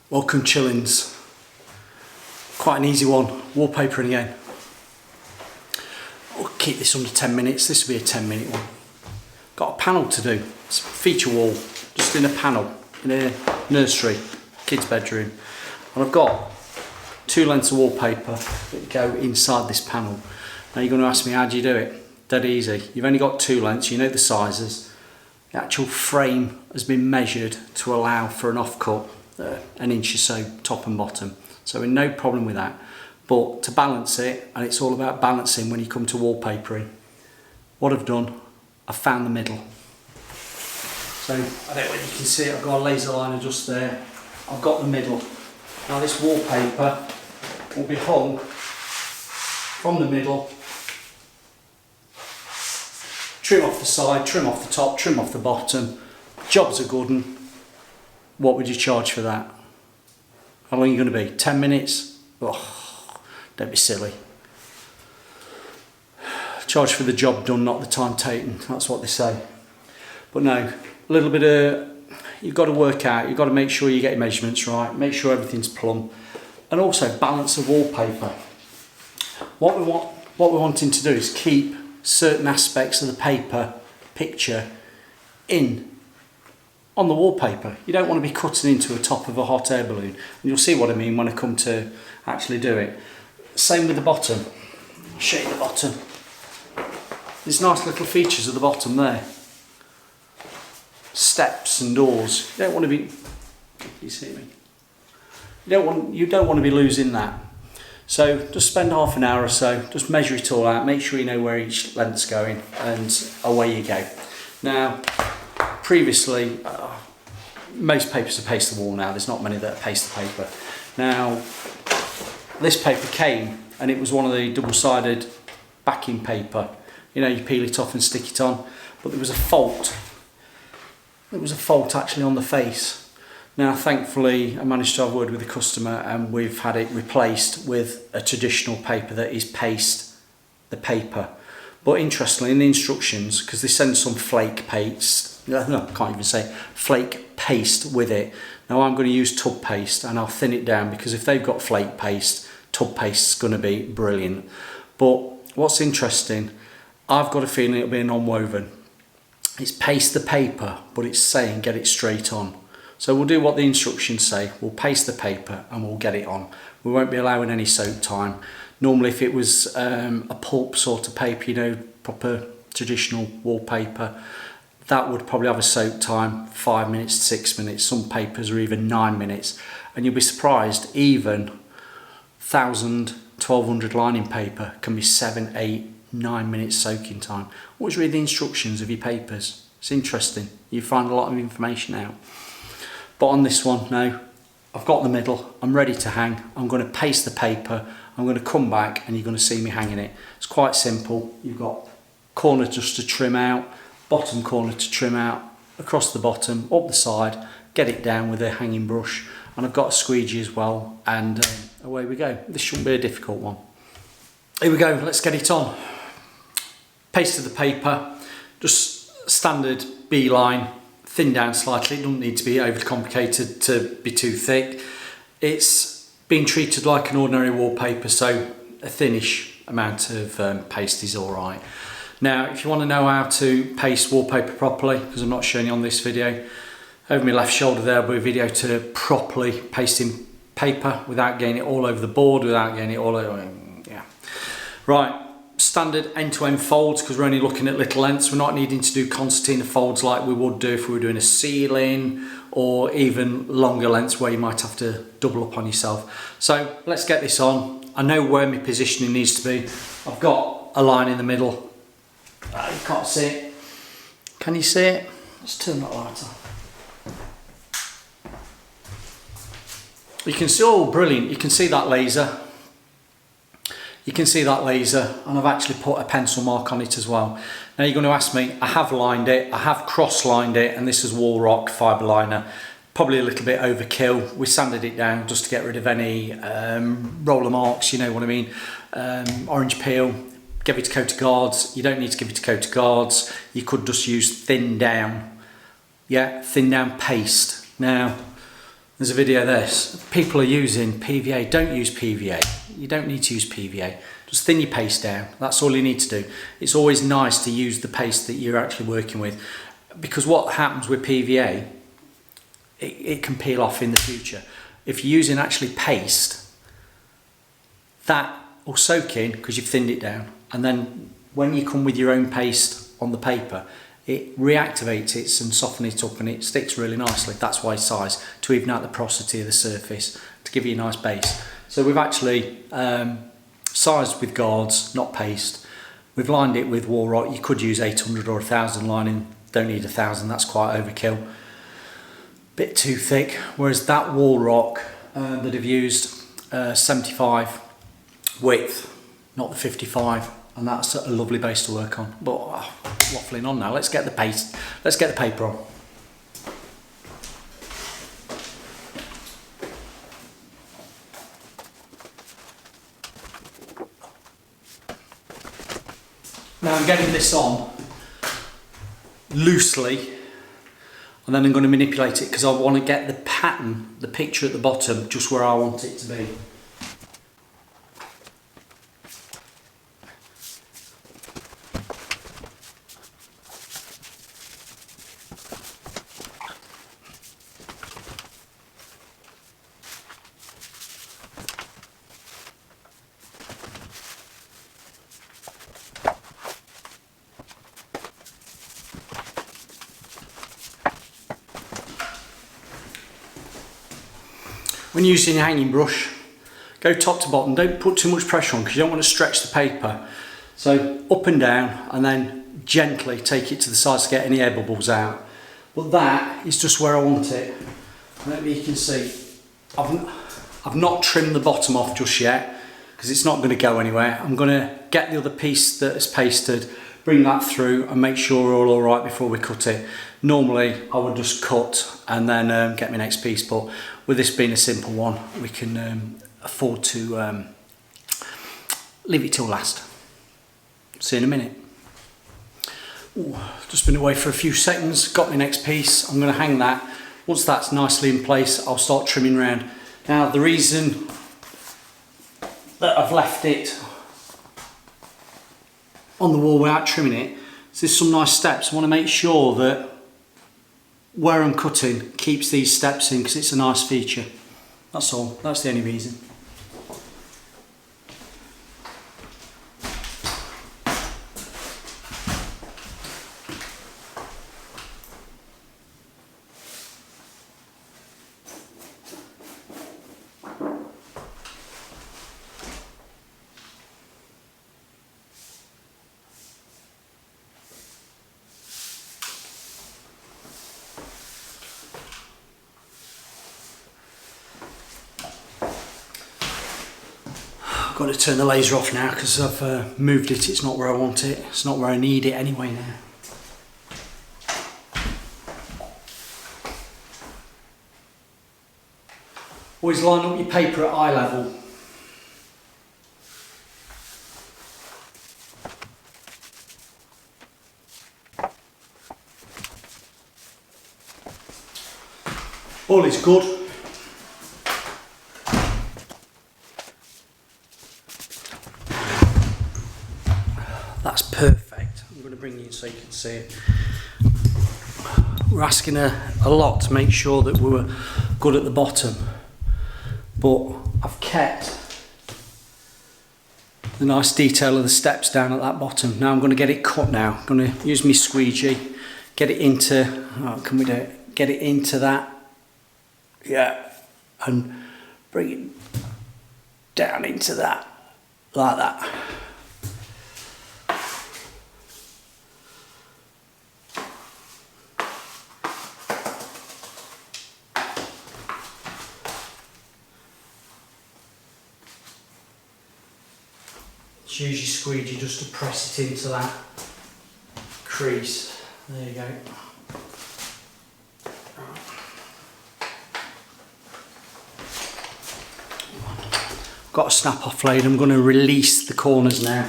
Welcome chillins. Quite an easy one, wallpapering again. We'll keep this under 10 minutes, this will be a 10-minute one. Got a panel to do, it's a feature wall, just in a panel, in a nursery, kid's bedroom. And I've got 2 lengths of wallpaper that go inside this panel. Now you're going to ask me, how do you do it? Dead easy. You've only got 2 lengths, you know the sizes. The actual frame has been measured to allow for an offcut. An inch or so top and bottom, so we're no problem with that. But to balance it, and it's all about balancing when you come to wallpapering, what I've done, I've found the middle. So I don't know whether you can see it, I've got a laser liner just there. I've got the middle. Now this wallpaper will be hung from the middle, trim off the side, trim off the top, trim off the bottom. Job's a good one. What would you charge for that? How long are you going to be? 10 minutes? Oh, don't be silly. Charge for the job done, not the time taken. That's what they say. But no, a little bit of, you've got to work out, you've got to make sure you get your measurements right, make sure everything's plumb, and also balance of wallpaper. What we're wanting to do is keep certain aspects of the paper picture on the wallpaper. You don't want to be cutting into a top of a hot air balloon, and you'll see what I mean when I come to actually do it. Same with the bottom. I'll show you the bottom. There's nice little features at the bottom there. Steps and doors. You don't want to be, you see me? You don't want to be losing that. So just spend half an hour or so, just measure it all out, make sure you know where each length's going, and away you go. Now, previously, most papers are paste the wall now, there's not many that are paste the paper. Now, this paper came, and it was one of the double-sided backing paper. You know, you peel it off and stick it on, but there was a fault. There was a fault actually on the face. Now, thankfully, I managed to have a word with the customer, and we've had it replaced with a traditional paper that is paste the paper. But interestingly, in the instructions, because they send some flake paste, no, I can't even say flake paste with it. Now I'm going to use tub paste, and I'll thin it down, because if they've got flake paste, tub paste is going to be brilliant. But what's interesting, I've got a feeling it'll be a non-woven. It's paste the paper, but it's saying get it straight on. So we'll do what the instructions say. We'll paste the paper and we'll get it on. We won't be allowing any soak time. Normally, if it was a pulp sort of paper, you know, proper traditional wallpaper, that would probably have a soak time 5 minutes, 6 minutes. Some papers are even 9 minutes, and you'll be surprised, even 1,000, 1,200 lining paper can be 7, 8, 9 minutes soaking time. Always read the instructions of your papers. It's interesting. You find a lot of information out. But on this one now, I've got the middle, I'm ready to hang. I'm going to paste the paper, I'm going to come back, and you're going to see me hanging it. It's quite simple. You've got corner just to trim out, bottom corner to trim out, across the bottom, up the side, get it down with a hanging brush, and I've got a squeegee as well, and away we go. This shouldn't be a difficult one. Here we go, let's get it on. Pasted the paper, just standard Beeline, thin down slightly. It doesn't need to be overly complicated to be too thick. It's been treated like an ordinary wallpaper, so a thinnish amount of paste is all right. Now, if you want to know how to paste wallpaper properly, because I'm not showing you on this video, over my left shoulder there will be a video to properly pasting paper without getting it all over the board, without getting it all over, yeah. Right, standard end-to-end folds, because we're only looking at little lengths. We're not needing to do concertina folds like we would do if we were doing a ceiling, or even longer lengths where you might have to double up on yourself. So let's get this on. I know where my positioning needs to be. I've got a line in the middle. You can't see it. Can you see it? Let's turn that light on. You can see, oh brilliant, you can see that laser. You can see that laser, and I've actually put a pencil mark on it as well. Now you're going to ask me, I have lined it, I have cross-lined it, and this is WallRock Fibre Liner. Probably a little bit overkill. We sanded it down just to get rid of any roller marks, you know what I mean. Orange peel. Give it a coat of guards. You don't need to give it a coat of guards. You could just use thin down, yeah, thin down paste. Now, There's a video there. People are using PVA. Don't use PVA. You don't need to use PVA. Just thin your paste down. That's all you need to do. It's always nice to use the paste that you're actually working with, because what happens with PVA, it can peel off in the future. If you're using actually paste, that will soak in because you've thinned it down, and then when you come with your own paste on the paper, it reactivates it and softens it up and it sticks really nicely. That's why size, to even out the porosity of the surface, to give you a nice base. So we've actually sized with guards, not paste. We've lined it with WallRock. You could use 800 or 1000 lining. Don't need 1000, that's quite overkill. Bit too thick. Whereas that WallRock that I've used, 75 width, not the 55, and that's a lovely base to work on. But waffling on now. Let's get the paste. Let's get the paper on. Now I'm getting this on loosely, and then I'm going to manipulate it because I want to get the pattern, the picture at the bottom, just where I want it to be. When using your hanging brush, go top to bottom. Don't put too much pressure on because you don't want to stretch the paper. So up and down, and then gently take it to the sides to get any air bubbles out. But that is just where I want it. Maybe you can see, I've not trimmed the bottom off just yet because it's not going to go anywhere. I'm going to get the other piece that is pasted, bring that through and make sure we're all right before we cut it. Normally I would just cut and then get my next piece, but with this being a simple one, we can afford to leave it till last. See you in a minute. Ooh, just been away for a few seconds, got my next piece. I'm going to hang that. Once that's nicely in place, I'll start trimming around. Now the reason that I've left it on the wall without trimming it is there's some nice steps. I want to make sure that where I'm cutting keeps these steps in because it's a nice feature. That's all, that's the only reason. Got to turn the laser off now because I've moved it. It's not where I want it. It's not where I need it anyway now. Always line up your paper at eye level. All is good. That's perfect. I'm going to bring you so you can see it. We're asking a lot to make sure that we were good at the bottom, but I've kept the nice detail of the steps down at that bottom. Now I'm going to get it cut now. I'm going to use my squeegee, get it into, oh, can we do it? Get it into that, yeah, and bring it down into that, like that. Use your squeegee just to press it into that crease. There you go. Got a snap off blade. I'm going to release the corners now.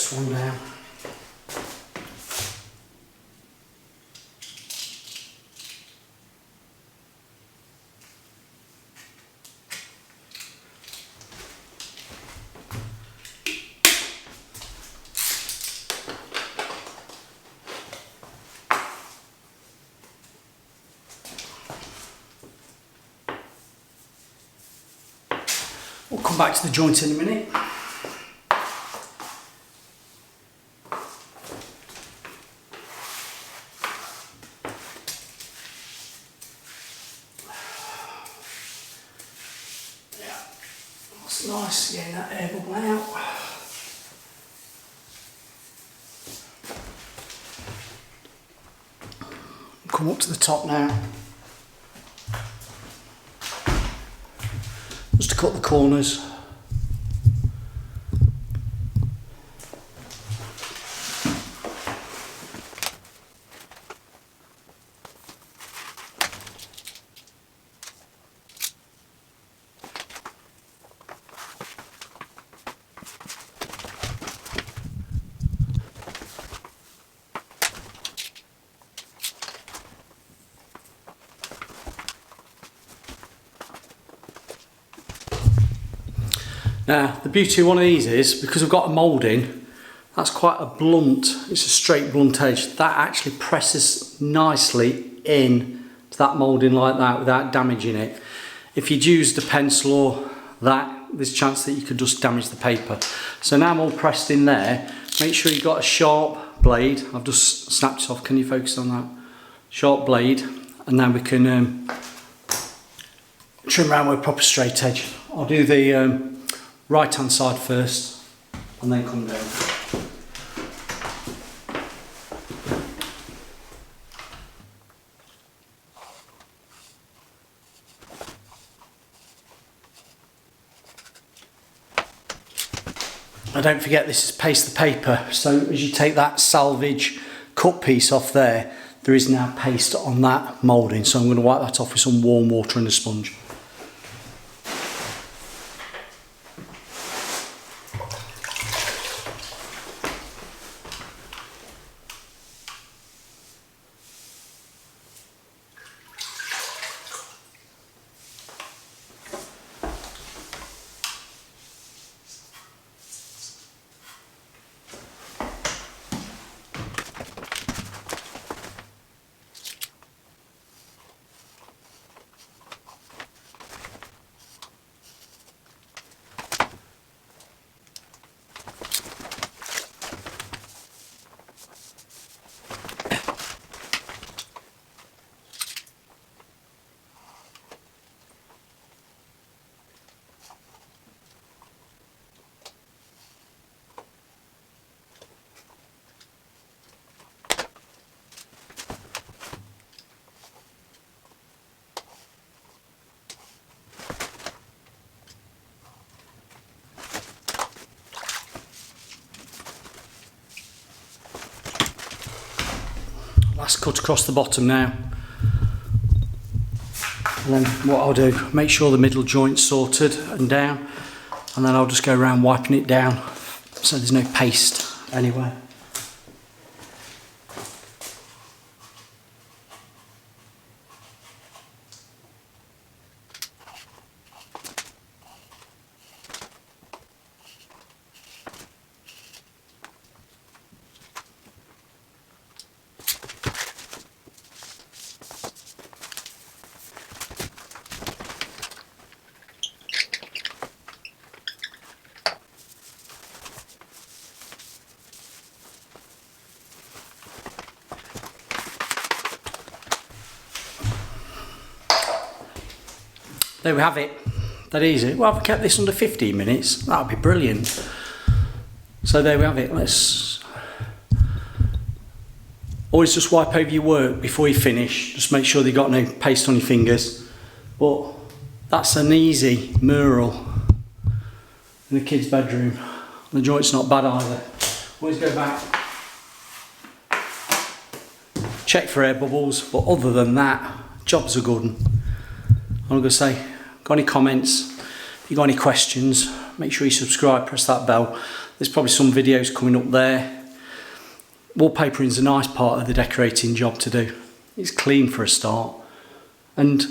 first one down. We'll come back to the joint in a minute. Yeah, that's nice getting that air bubble out. Come up to the top now. Just to cut the corners. Now, the beauty of one of these is, because we've got a moulding, that's quite a blunt, it's a straight blunt edge, that actually presses nicely in to that moulding like that without damaging it. If you'd used a pencil or that, there's a chance that you could just damage the paper. So now I'm all pressed in there. Make sure you've got a sharp blade. I've just snapped it off, can you focus on that? Sharp blade, and now we can trim around with a proper straight edge. I'll do the right hand side first and then come down. And don't forget, this is paste the paper, so as you take that salvage cut piece off there, there is now paste on that moulding, so I'm going to wipe that off with some warm water and a sponge. Last cut across the bottom now, and then what I'll do, make sure the middle joint's sorted and down, and then I'll just go around wiping it down so there's no paste anywhere. There we have it, that easy. Well, if I kept this under 15 minutes, that would be brilliant. So there we have it. Let's always just wipe over your work before you finish. Just make sure you've got no paste on your fingers. But that's an easy mural in the kids' bedroom. The joint's not bad either. Always go back, check for air bubbles, but other than that, job's a good one. I'm going to say, got any comments? If you got any questions, make sure you subscribe, press that bell. There's probably some videos coming up there. Wallpapering is a nice part of the decorating job to do. It's clean for a start, and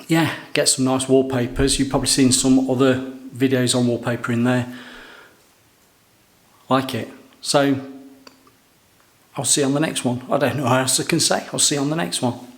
yeah, get some nice wallpapers. You've probably seen some other videos on wallpapering there. Like it. So I'll see you on the next one. I don't know what else I can say. I'll see you on the next one.